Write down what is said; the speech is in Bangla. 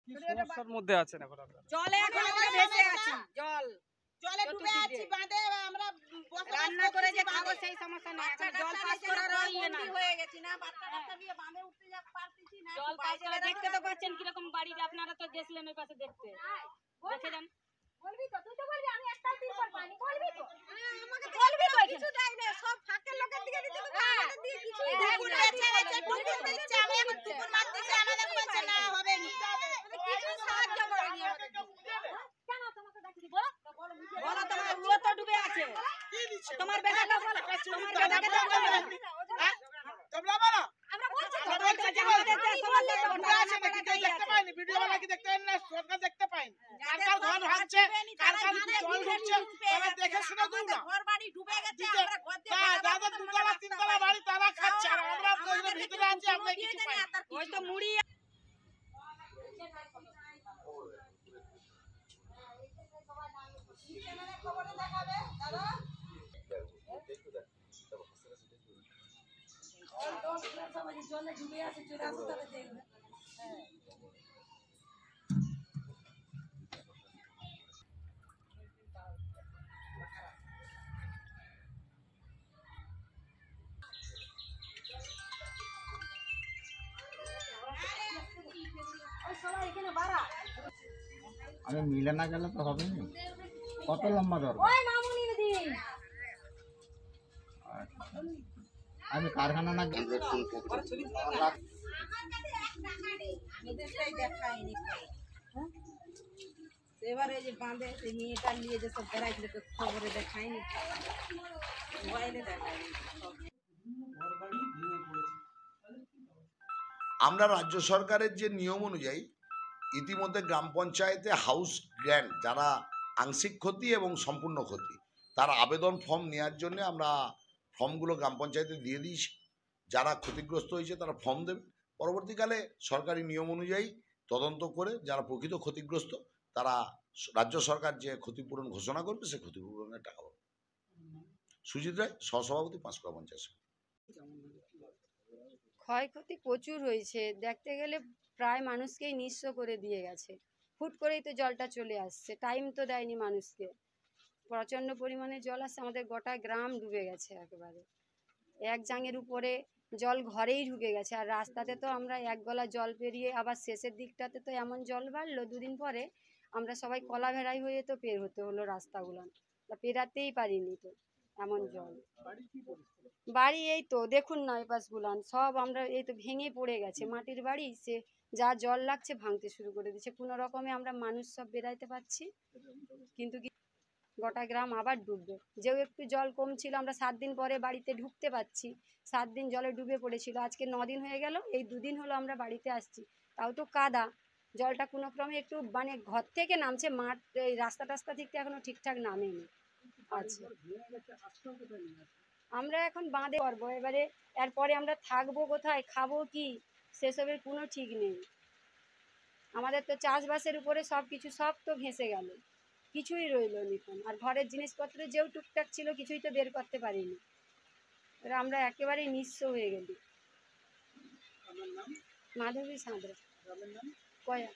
কি সমস্যার মধ্যে আছেন এখন আপনারা? জলে এখন আমরা ভেসে আছি, জলে ডুবে আছি, বাঁধে আমরা রান্না করে যে খাবো সেই সমস্যা নেই, এখন জল পাস করার ইয়ে না হয়ে গেছি না, বাচ্চা নিয়ে বাঁধে উঠতে পারতেছি না, জল পাস করে দেখতে তো পাচ্ছেন কিরকম বাড়ি, আপনারা তো গেছিলেন ওই পাশে দেখতে, দেখে যান। বলবি তো, তুই তো বলবি আমি একটা টিপর পানি, বলবি তো আমাকে বলবি তো, কিছু দেয় না, সব ফাঁকের লোকের দিকে দিতে তো আমাদের দিকে কিছুই দেয় না, টুকুর দিচ্ছে আমি এখন টুকুর মারতেছি, আমাদের বলছে না হবে না, কিছু সাহায্য করেনি আমাদের। কেন তোমাকে ডাকি বলো, বলো তোমার ও তো ডুবে আছে, তোমার বেটাকে বলো, তোমার বেটাকে হ্যাঁ তোমরা বলো, আমরা বলছি তো আমাদের যে সমস্যা তো ডুবে আছে নাকি কেউ দেখতে পায়নি, ভিডিও বালা কি দেখতে পায়নি না, সরকার দেখতে পায়নি, কার ঘর ভাঙছে কার জল ঢুকছে তারা দেখে শুনে দিও না, ঘর বাড়ি ডুবে গেছে, আমরা ঘর দিয়ে যাদের দুতলা তিনতলা বাড়ি তারা খাচ্ছে, আর আমরা তো এর ভিতরে আছি, আমরা কিছু পাই ওই তো মুড়ি জলে ডুবে আছে, চলে আসো তাহলে দেখবে। আমি মিলে না গেলে তো হবে না, কত লম্বা দরকার, আমি কারখানা না গেলে এবারে যে বাঁধে মেয়েটা নিয়ে যে সব বেড়াইছিল তো খবরে দেখায়নি, মোবাইলে দেখায়নি। আমরা রাজ্য সরকারের যে নিয়ম অনুযায়ী ইতিমধ্যে গ্রাম পঞ্চায়েতে হাউস গ্র্যান্ট, যারা আংশিক ক্ষতি এবং সম্পূর্ণ ক্ষতি, তার আবেদন ফর্ম নেওয়ার জন্য আমরা ফর্মগুলো গ্রাম পঞ্চায়েতে দিয়ে দিয়েছি। যারা ক্ষতিগ্রস্ত হয়েছে তারা ফর্ম দেবে, পরবর্তীকালে সরকারি নিয়ম অনুযায়ী তদন্ত করে যারা প্রকৃত ক্ষতিগ্রস্ত তারা রাজ্য সরকার যে ক্ষতিপূরণ ঘোষণা করবে সে ক্ষতিপূরণের টাকা পাবে। সুজিত রায়, সহসভাপতি, পাঁশকুড়া পঞ্চায়েত। ক্ষয়ক্ষতি প্রচুর হয়েছে, দেখতে গেলে প্রায় মানুষকেই নিঃস্ব করে দিয়ে গেছে, হুট করেই তো জলটা চলে আসছে, টাইম তো দেয়নি মানুষকে, প্রচণ্ড পরিমাণে জল আসছে, আমাদের গোটা গ্রাম ডুবে গেছে একেবারে, এক জাঙের উপরে জল ঘরেই ঢুকে গেছে, আর রাস্তাতে তো আমরা এক গলা জল পেরিয়ে আবার শেষের দিকটাতে তো এমন জল বাড়লো, দুদিন পরে আমরা সবাই কলা ভেড়াই হয়ে তো পের হতে হলো রাস্তাগুলো, পেরাতেই পারিনি তো, এমন জল। বাড়ি এই তো দেখুন না, এপাশগুলান সব আমরা এই তো ভেঙে পড়ে গেছে, মাটির বাড়ি, সে যা জল লাগছে ভাঙতে শুরু করে দিচ্ছে, কোনো রকমে আমরা মানুষ সব বেরাইতে পারছি, কিন্তু কি গোটা গ্রাম আবার ডুববে, যেও একটু জল কম ছিল আমরা 7 দিন পরে বাড়িতে ঢুকতে পারছি, 7 দিন জলে ডুবে পড়েছিল, আজকে 9 দিন হয়ে গেল, এই 2 দিন হলো আমরা বাড়িতে আসছি, তাও তো কাদা, জলটা কোনো ক্রমে একটু মানে ঘর থেকে নামছে, মাঠ এই রাস্তা টাস্তা থেকে এখনো ঠিকঠাক নামেনি। আচ্ছা, আমরা এখন বাঁধে করবো, এবারে এরপরে আমরা থাকবো কোথায়, খাবো কি, সেসবের কোনো ঠিক নেই, আমাদের তো চাষবাসের উপরে সব কিছু সব তো ভেসে গেল, কিছুই রইল নিখন, আর ঘরের জিনিসপত্র যেও টুকটাক ছিল কিছুই তো বের করতে পারিনি, এবার আমরা একেবারেই নিঃস্ব হয়ে গেলি। মাধবী সাঁতরা, কয়া।